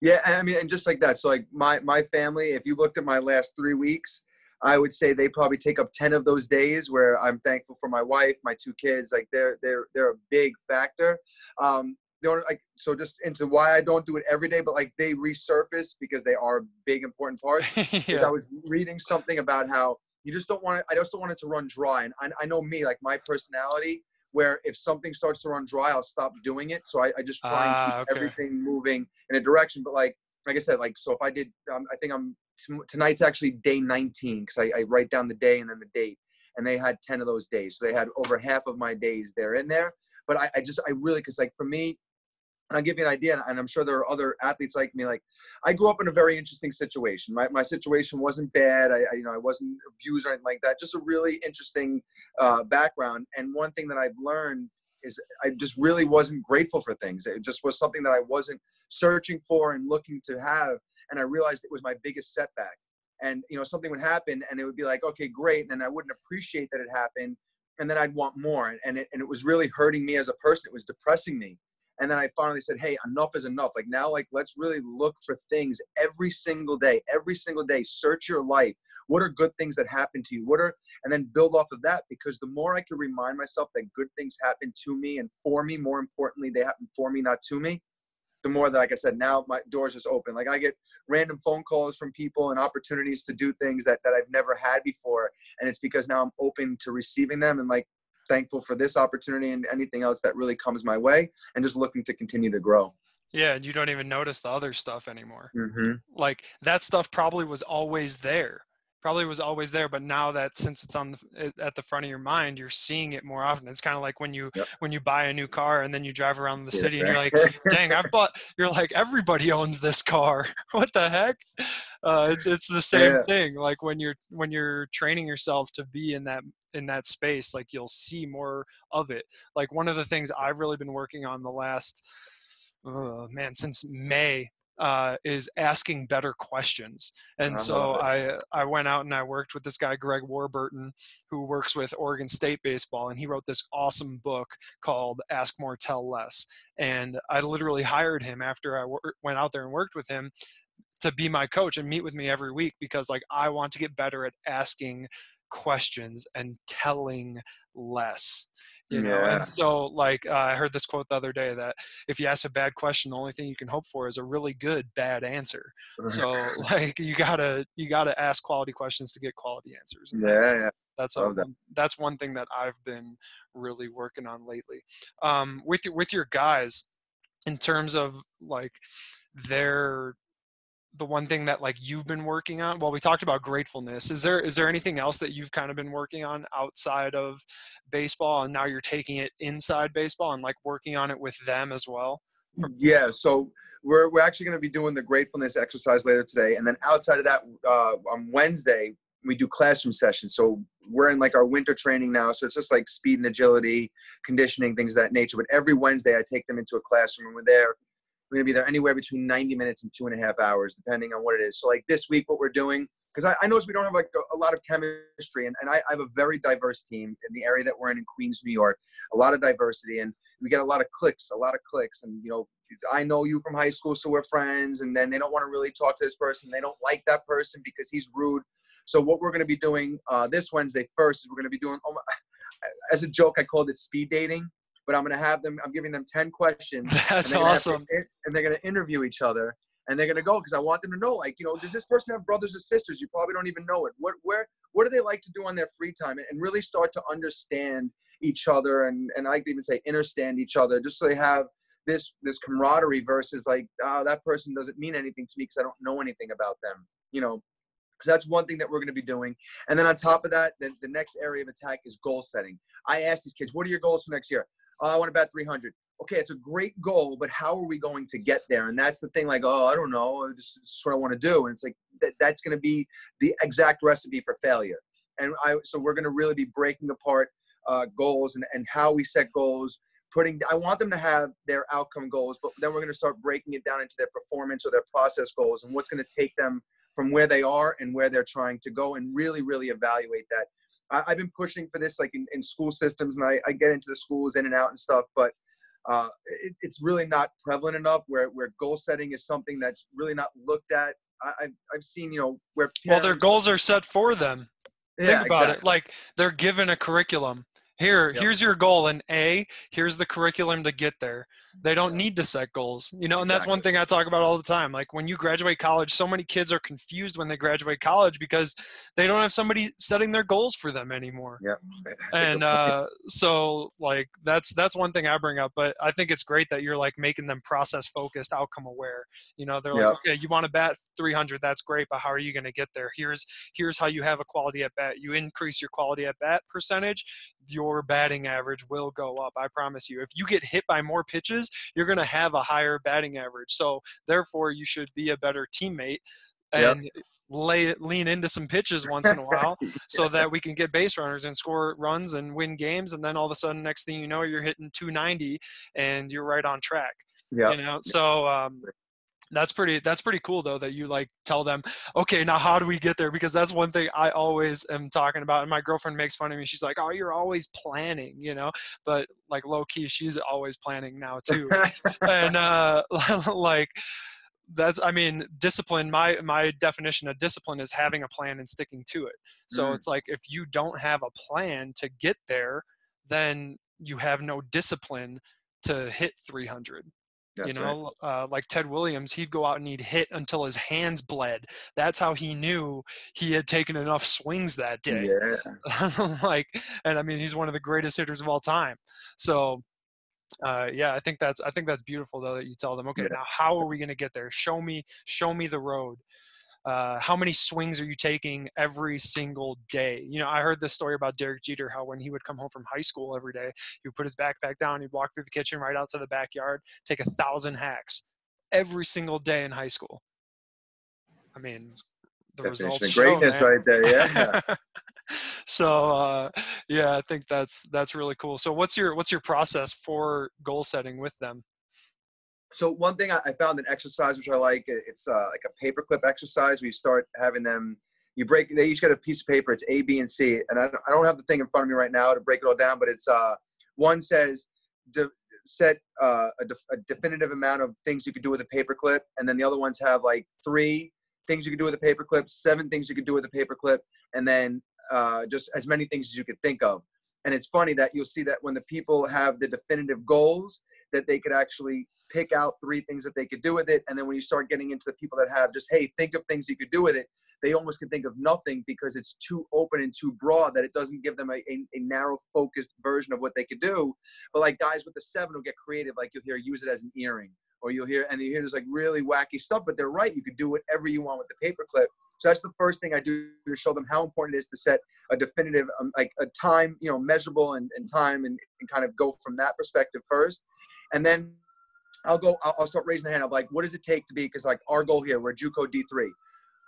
B: Yeah, I mean, and just like that. So like my family, if you looked at my last 3 weeks, I would say they probably take up 10 of those days where I'm thankful for my wife, my 2 kids. Like they're a big factor. So just into why I don't do it every day, but like they resurface because they are a big important part.
A: Yeah.
B: I was reading something about how I just don't want it to run dry. And I know me, like my personality, where if something starts to run dry, I'll stop doing it. So I just try and keep
A: Okay.
B: everything moving in a direction. But like I said, like, so if I did, I think tonight's actually day 19, because I write down the day and then the date. And they had 10 of those days. So they had over half of my days there in there. But I really, because like for me, I'll give you an idea, and I'm sure there are other athletes like me. Like, I grew up in a very interesting situation. My situation wasn't bad. I wasn't abused or anything like that. Just a really interesting background. And one thing that I've learned is I just really wasn't grateful for things. It just was something that I wasn't searching for and looking to have. And I realized it was my biggest setback. And, something would happen and it would be like, okay, great. And I wouldn't appreciate that it happened. And then I'd want more. And it was really hurting me as a person. It was depressing me. And then I finally said, hey, enough is enough. Like, now, like, let's really look for things every single day. Search your life. What are good things that happen to you? And then build off of that, because the more I can remind myself that good things happen to me and for me, more importantly, they happen for me, not to me, the more that, like I said, now my doors just open. Like, I get random phone calls from people and opportunities to do things that I've never had before. And it's because now I'm open to receiving them and, like, thankful for this opportunity and anything else that really comes my way, and just looking to continue to grow.
A: Yeah, and you don't even notice the other stuff anymore.
B: Mm-hmm.
A: Like, that stuff probably was always there. But now that, since it's at the front of your mind, you're seeing it more often. It's kind of like when you buy a new car and then you drive around the city and you're like, dang, you're like, everybody owns this car. What the heck? It's the same thing. Like, when you're training yourself to be in that space, like, you'll see more of it. Like, one of the things I've really been working on the last since May is asking better questions. And so I went out and I worked with this guy, Greg Warburton, who works with Oregon State baseball. And he wrote this awesome book called Ask More, Tell Less. And I literally hired him after I went out there and worked with him to be my coach and meet with me every week, because, like, I want to get better at asking questions and telling less, And so, like, I heard this quote the other day that if you ask a bad question, the only thing you can hope for is a really good bad answer. So, like, you gotta ask quality questions to get quality answers. And that's one thing that I've been really working on lately. With your guys, in terms of, like, the one thing that, like, you've been working on, well, we talked about gratefulness. Is there anything else that you've kind of been working on outside of baseball, and now you're taking it inside baseball and, like, working on it with them as well?
B: Yeah. So we're actually going to be doing the gratefulness exercise later today. And then outside of that, on Wednesday, we do classroom sessions. So we're in, like, our winter training now. So it's just like speed and agility, conditioning, things of that nature. But every Wednesday I take them into a classroom, and we're there. We're going to be there anywhere between 90 minutes and 2.5 hours, depending on what it is. So, like, this week, what we're doing, because I notice we don't have, like, a lot of chemistry, and I have a very diverse team in the area that we're in Queens, New York, a lot of diversity, and we get a lot of clicks. And, I know you from high school, so we're friends, and then they don't want to really talk to this person. They don't like that person because he's rude. So what we're going to be doing this Wednesday first is we're going to be doing, as a joke, I called it speed dating. But I'm giving them 10 questions.
A: That's awesome.
B: And they're going to interview each other, and they're going to go, because I want them to know, like, does this person have brothers or sisters? You probably don't even know it. What do they like to do on their free time? And really start to understand each other. And I like to even say understand each other, just so they have this camaraderie versus, like, that person doesn't mean anything to me because I don't know anything about them, because that's one thing that we're going to be doing. And then on top of that, the next area of attack is goal setting. I ask these kids, what are your goals for next year? I want to bat 300. Okay, it's a great goal, but how are we going to get there? And that's the thing, like, I don't know. This is what I want to do. And it's like, that's going to be the exact recipe for failure. And so we're going to really be breaking apart goals and how we set goals. I want them to have their outcome goals, but then we're going to start breaking it down into their performance or their process goals and what's going to take them from where they are and where they're trying to go, and really, really evaluate that. I've been pushing for this, like, in school systems, and I get into the schools in and out and stuff, but it's really not prevalent enough where goal setting is something that's really not looked at. I've seen, where
A: their goals are set for them. Think about it. Like, they're given a curriculum.
B: Yep.
A: Here's your goal, and here's the curriculum to get there. They don't need to set goals, you know, and that's one
B: Exactly.
A: thing I talk about all the time. Like when you graduate college, so many kids are confused when they graduate college because they don't have somebody setting their goals for them anymore.
B: Yep. That's a
A: And
B: good point.
A: so like that's one thing I bring up, but I think it's great that you're like making them process focused, outcome aware. You know, they're like,
B: Yep.
A: okay, you want to bat 300, that's great, but how are you going to get there? Here's how you have a quality at bat. You increase your quality at bat percentage, your batting average will go up. I promise you. If you get hit by more pitches, you're going to have a higher batting average. So therefore, you should be a better teammate
B: Yep.
A: and lean into some pitches once in a while so that we can get base runners and score runs and win games. And then all of a sudden, next thing you know, you're hitting 290 and you're right on track,
B: Yep.
A: you know? So, that's pretty cool though, that you like tell them, okay, now how do we get there? Because that's one thing I always am talking about. And my girlfriend makes fun of me. She's like, oh, you're always planning, you know, but like low key, she's always planning now too. And, like, I mean, discipline, my definition of discipline is having a plan and sticking to it. So
B: Mm,
A: it's like, if you don't have a plan to get there, then you have no discipline to hit 300. You
B: that's right.
A: know, like Ted Williams, he'd go out and he'd hit until his hands bled. That's how he knew he had taken enough swings that day.
B: Yeah.
A: Like, and I mean, he's one of the greatest hitters of all time. So, yeah, I think that's beautiful though, that you tell them, okay,
B: Yeah.
A: now how are we going to get there? Show me the road. How many swings are you taking every single day? You know, I heard this story about Derek Jeter, how when he would come home from high school every day, he would put his backpack down, he'd walk through the kitchen right out to the backyard, take 1,000 hacks every single day in high school. I mean, the
B: Definition
A: results
B: of
A: show,
B: greatness
A: man.
B: right there. Yeah.
A: So, yeah, I think that's really cool. So what's your process for goal setting with them?
B: So one thing I found an exercise which I like, it's like a paperclip exercise. We start having them, they each get a piece of paper. It's A, B, and C. And I don't have the thing in front of me right now to break it all down, but it's one says set a definitive amount of things you could do with a paperclip. And then the other ones have like 3 things you could do with a paperclip, 7 things you could do with a paperclip, and then just as many things as you could think of. And it's funny that you'll see that when the people have the definitive goals, that they could actually pick out 3 things that they could do with it. And then when you start getting into the people that have just, hey, think of things you could do with it, they almost can think of nothing because it's too open and too broad that it doesn't give them a narrow focused version of what they could do. But like guys with the 7 will get creative. Like you'll hear use it as an earring, or you hear there's like really wacky stuff, but they're right. You could do whatever you want with the paperclip. So that's the first thing I do to show them how important it is to set a definitive, like a time, measurable and time and kind of go from that perspective first. And then I'll start raising the hand. I'm like, what does it take to be, because like our goal here, we're JUCO D3.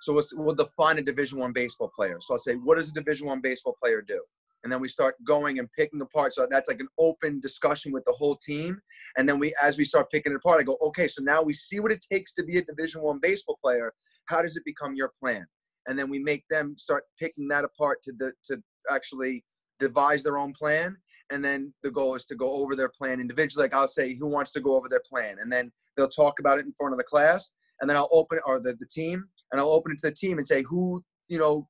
B: So we'll define a Division I baseball player. So I'll say, what does a Division I baseball player do? And then we start going and picking apart. So that's like an open discussion with the whole team. And then as we start picking it apart, I go, okay, so now we see what it takes to be a Division I baseball player. How does it become your plan? And then we make them start picking that apart to actually devise their own plan. And then the goal is to go over their plan individually. Like I'll say, who wants to go over their plan? And then they'll talk about it in front of the class. And then I'll open it, or the team, and I'll open it to the team and say, who,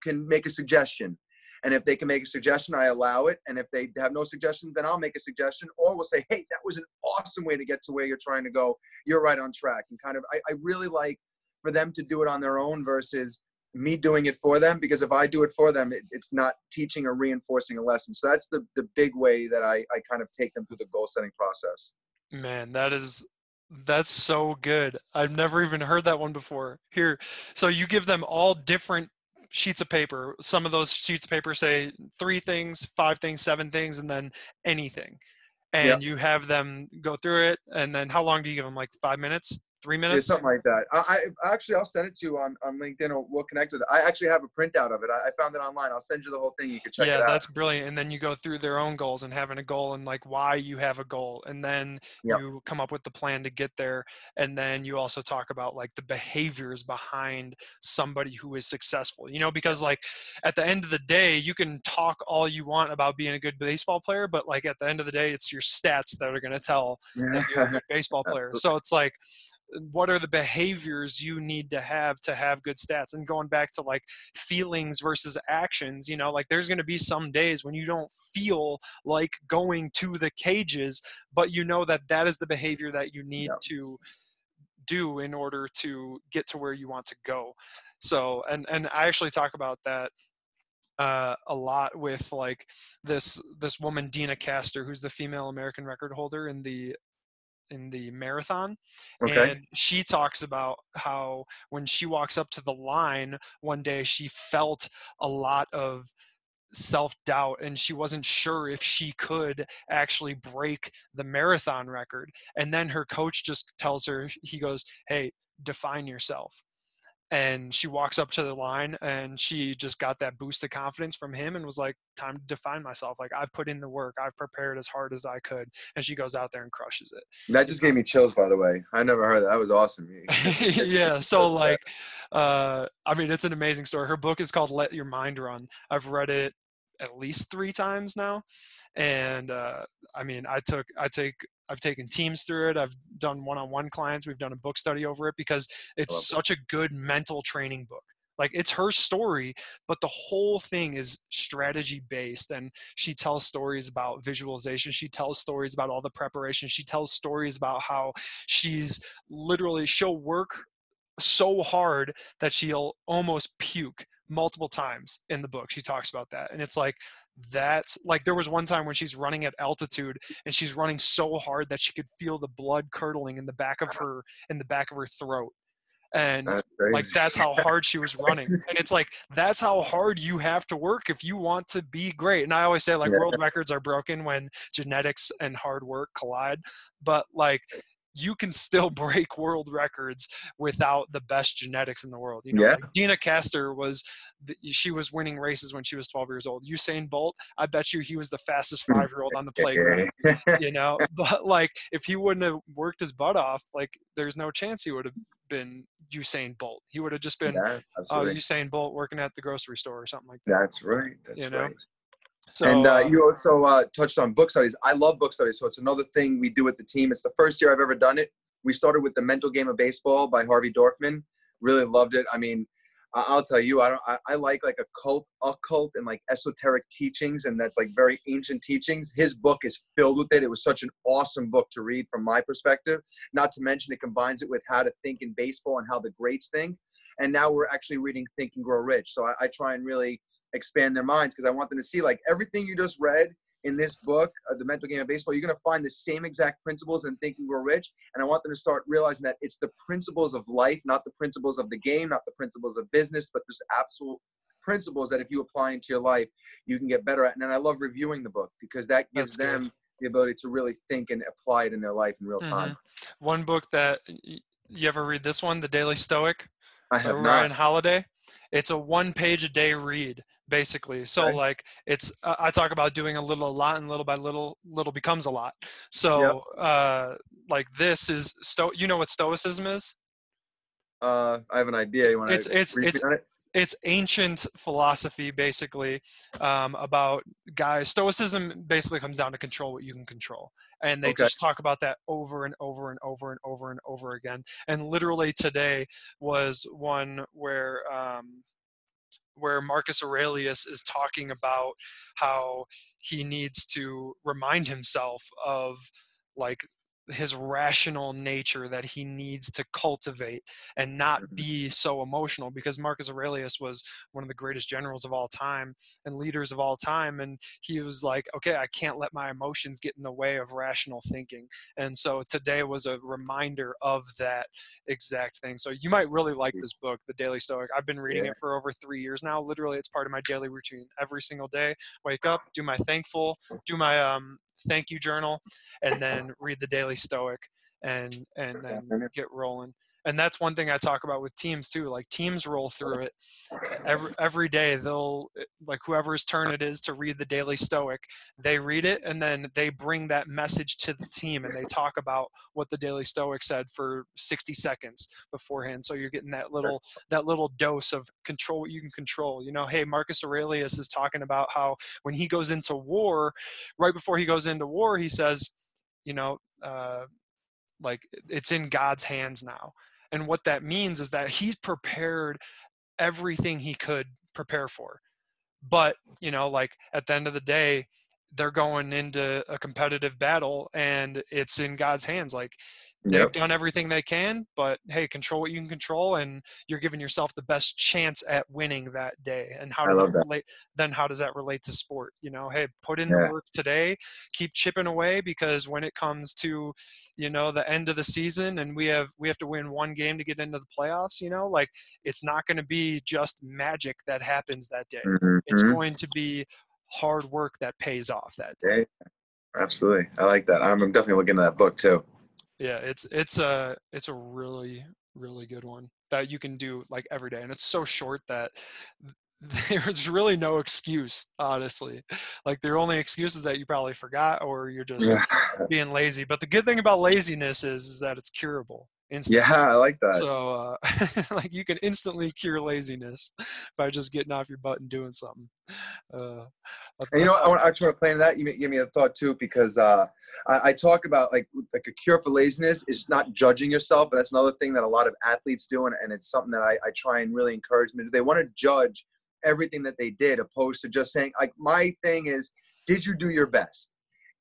B: can make a suggestion. And if they can make a suggestion, I allow it. And if they have no suggestions, then I'll make a suggestion. Or we'll say, hey, that was an awesome way to get to where you're trying to go. You're right on track. And kind of, I really like for them to do it on their own versus me doing it for them, because if I do it for them, it's not teaching or reinforcing a lesson. So that's the big way that I kind of take them through the goal setting process.
A: Man, that's so good. I've never even heard that one before. Here, so you give them all different sheets of paper. Some of those sheets of paper say 3 things, 5 things, 7 things, and then anything.
B: Yeah.
A: And you have them go through it. And then how long do you give them? Like 5 minutes? 3
B: Yeah,
A: minutes?
B: something like that. I actually, I'll send it to you on LinkedIn, or we'll connect with it. I actually have a printout of it. I found it online. I'll send you the whole thing. You can check it
A: Yeah,
B: out.
A: that's brilliant. And then you go through their own goals and having a goal and like why you have a goal. And then
B: Yep.
A: you come up with the plan to get there. And then you also talk about like the behaviors behind somebody who is successful, because like at the end of the day, you can talk all you want about being a good baseball player, but like at the end of the day, it's your stats that are going to tell that you're a good baseball player. So it's like, what are the behaviors you need to have good stats. And going back to like feelings versus actions, you know, like there's going to be some days when you don't feel like going to the cages, but you know that that is the behavior that you need
B: Yeah.
A: to do in order to get to where you want to go. So, and I actually talk about that a lot with like this woman, Dina Castor, who's the female American record holder in the marathon.
B: Okay.
A: And she talks about how when she walks up to the line one day, she felt a lot of self-doubt and she wasn't sure if she could actually break the marathon record. And then her coach just tells her, he goes, "Hey, define yourself." And she walks up to the line and she just got that boost of confidence from him and was like, time to define myself. Like, I've put in the work, I've prepared as hard as I could. And she goes out there and crushes it.
B: That just gave me chills, by the way. I never heard that. That was awesome.
A: Yeah. So like, I mean, it's an amazing story. Her book is called Let Your Mind Run. I've read it at least 3 times now. And I mean, I've taken teams through it. I've done one-on-one clients. We've done a book study over it because it's such a good mental training book. Like, it's her story, but the whole thing is strategy based. And she tells stories about visualization. She tells stories about all the preparation. She tells stories about how she'll work so hard that she'll almost puke multiple times in the book. She talks about that. And it's like, that's like, there was one time when she's running at altitude and she's running so hard that she could feel the blood curdling in the back of her throat. And like, that's how hard she was running. And it's like, that's how hard you have to work if you want to be great. And I always say, like, world records are broken when genetics and hard work collide, but like, you can still break world records without the best genetics in the world. You know, like Dina Castor she was winning races when she was 12 years old. Usain Bolt, I bet you he was the fastest 5-year-old on the playground, you know, but like, if he wouldn't have worked his butt off, like, there's no chance he would have been Usain Bolt. He would have just been, Usain Bolt working at the grocery store or something like that.
B: That's right. That's right.
A: So,
B: and you also touched on book studies. I love book studies, so it's another thing we do with the team. It's the first year I've ever done it. We started with The Mental Game of Baseball by Harvey Dorfman. Really loved it. I mean, I'll tell you, I like occult and like esoteric teachings, and that's like very ancient teachings. His book is filled with it. It was such an awesome book to read from my perspective. Not to mention, it combines it with how to think in baseball and how the greats think. And now we're actually reading Think and Grow Rich. So I try and really expand their minds, because I want them to see, like, everything you just read in this book, The Mental Game of Baseball, you're going to find the same exact principles in Think and Grow Rich. And I want them to start realizing that it's the principles of life, not the principles of the game, not the principles of business, but there's absolute principles that if you apply into your life, you can get better at. And then I love reviewing the book, because that gives them the ability to really think and apply it in their life in real time.
A: One book that, you ever read this one, The Daily Stoic?
B: I have not.
A: Ryan Holiday. It's a 1-page a day read, basically. So like, it's I talk about doing a lot, and little by little becomes a lot. So like, this is you know what Stoicism is?
B: I have an idea. You want to
A: it's ancient philosophy, basically, about guys. Stoicism basically comes down to control what you can control. And they just talk about that over and over and over and over and over again. And literally today was one where Marcus Aurelius is talking about how he needs to remind himself of, like, his rational nature that he needs to cultivate and not be so emotional, because Marcus Aurelius was one of the greatest generals of all time and leaders of all time. And he was like, okay, I can't let my emotions get in the way of rational thinking. And so today was a reminder of that exact thing. So you might really like this book, The Daily Stoic. I've been reading it for over 3 years now. Literally, it's part of my daily routine. Every single day, wake up, do my thank you journal, and then read The Daily Stoic, and then get rolling. And that's one thing I talk about with teams too. Like, teams roll through it every day. They'll, like, whoever's turn it is to read The Daily Stoic, they read it, and then they bring that message to the team, and they talk about what The Daily Stoic said for 60 seconds beforehand. So you're getting that little dose of control what you can control. You know, hey, Marcus Aurelius is talking about how when he goes into war, right before he goes into war, he says, Like, it's in God's hands now. And what that means is that he's prepared everything he could prepare for. But, you know, like at the end of the day, they're going into a competitive battle and it's in God's hands. Like, they've done everything they can, but hey, control what you can control, and you're giving yourself the best chance at winning that day. And how
B: I
A: does that
B: love that.
A: relate? Then how does that relate to sport? You know, hey, put in the
B: Yeah.
A: work today, keep chipping away, because when it comes to, you know, the end of the season and we have to win one game to get into the playoffs, you know, like, it's not going to be just magic that happens that day. It's
B: Mm-hmm.
A: going to be hard work that pays off that day.
B: Yeah, absolutely. I like that. I'm definitely looking at that book too.
A: Yeah, it's a really, really good one that you can do like every day, and it's so short that there's really no excuse, honestly. Like, the only excuse is that you probably forgot or you're just
B: Yeah.
A: being lazy. But the good thing about laziness is that it's curable instantly.
B: Yeah, I like that.
A: So like, you can instantly cure laziness by just getting off your butt and doing something. Uh,
B: And you know, I actually want to play into that. You give me a thought too, because I talk about like a cure for laziness is not judging yourself, but that's another thing that a lot of athletes do, and it's something that I try and really encourage them to do. They want to judge everything that they did, opposed to just saying, like, my thing is, did you do your best?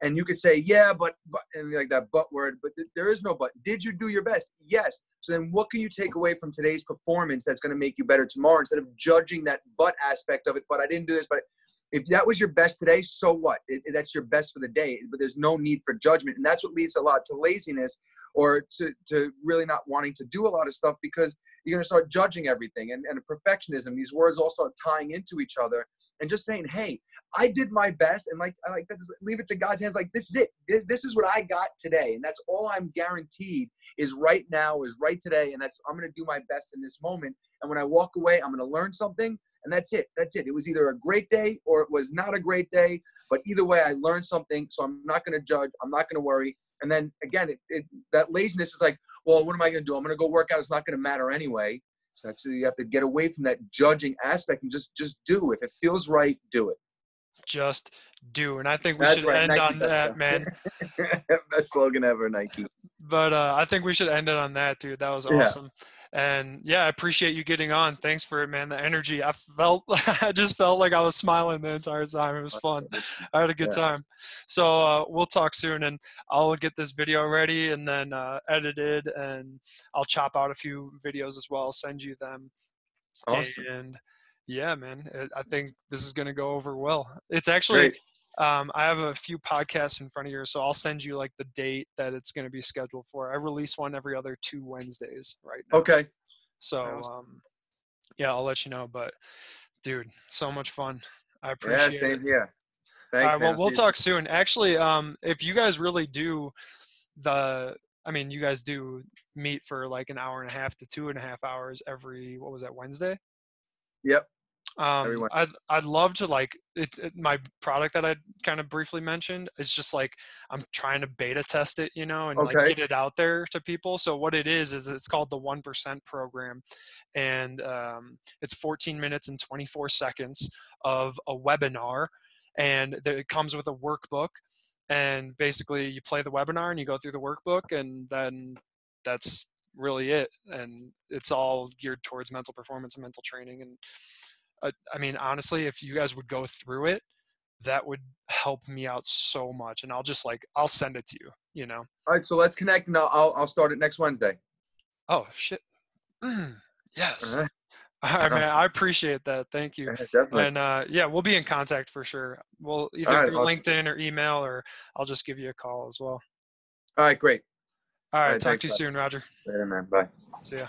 B: And you could say, yeah, but and like that but word, but there is no but. Did you do your best? Yes. So then what can you take away from today's performance that's going to make you better tomorrow, instead of judging that but aspect of it? But I didn't do this, but if that was your best today, so what? That's your best for the day, but there's no need for judgment. And that's what leads a lot to laziness, or to really not wanting to do a lot of stuff, because you're going to start judging everything, and perfectionism. These words all start tying into each other, and just saying, hey, I did my best, and like, I like that, leave it to God's hands. Like, this is it. This is what I got today, and that's all I'm guaranteed is right now, is right today, and I'm going to do my best in this moment. And when I walk away, I'm going to learn something. And that's it. That's it. It was either a great day or it was not a great day. But either way, I learned something. So I'm not going to judge. I'm not going to worry. And then again, that laziness is like, well, what am I going to do? I'm going to go work out. It's not going to matter anyway. So that's, you have to get away from that judging aspect and just do. If it feels right, do it.
A: Just do. And I think we
B: That's
A: should
B: right.
A: end
B: Nike
A: on that, man.
B: Best slogan ever, Nike.
A: But I think we should end it on that, dude. That was
B: Yeah.
A: awesome. And yeah, I appreciate you getting on. Thanks for it, man. The energy. I just felt like I was smiling the entire time. It was fun. I had a good time. So we'll talk soon, and I'll get this video ready and then edited, and I'll chop out a few videos as well, send you them.
B: Awesome.
A: And yeah, man, I think this is going to go over well. It's actually,
B: Great.
A: I have a few podcasts in front of you, so I'll send you like the date that it's going to be scheduled for. I release one every other 2 Wednesdays right now.
B: Okay.
A: So, yeah, I'll let you know. But dude, so much fun. I appreciate
B: it. Yeah, same
A: it.
B: here.
A: Thanks,
B: Thanks,
A: all right, well,
B: man.
A: we'll talk soon. Actually, if you guys really do you guys do meet for like an hour and a half to 2.5 hours every, what was that, Wednesday?
B: Yep.
A: I'd love to, like, my product that I kind of briefly mentioned is just like, I'm trying to beta test it, you know, and like get it out there to people. So what it is it's called the 1% program, and it's 14 minutes and 24 seconds of a webinar, and it comes with a workbook, and basically you play the webinar and you go through the workbook, and then that's really it. And it's all geared towards mental performance and mental training. And I mean, honestly, if you guys would go through it, that would help me out so much. And I'll send it to you, you know?
B: All right. So let's connect, and I'll start it next Wednesday.
A: Oh, shit. Yes.
B: All right.
A: All right, man. I appreciate that. Thank you.
B: Definitely.
A: And yeah, we'll be in contact for sure. We'll either through LinkedIn or email, or I'll just give you a call as well.
B: All right. Great.
A: All right. Talk
B: Thanks,
A: to you soon, Roger.
B: Later, man. Bye.
A: See ya.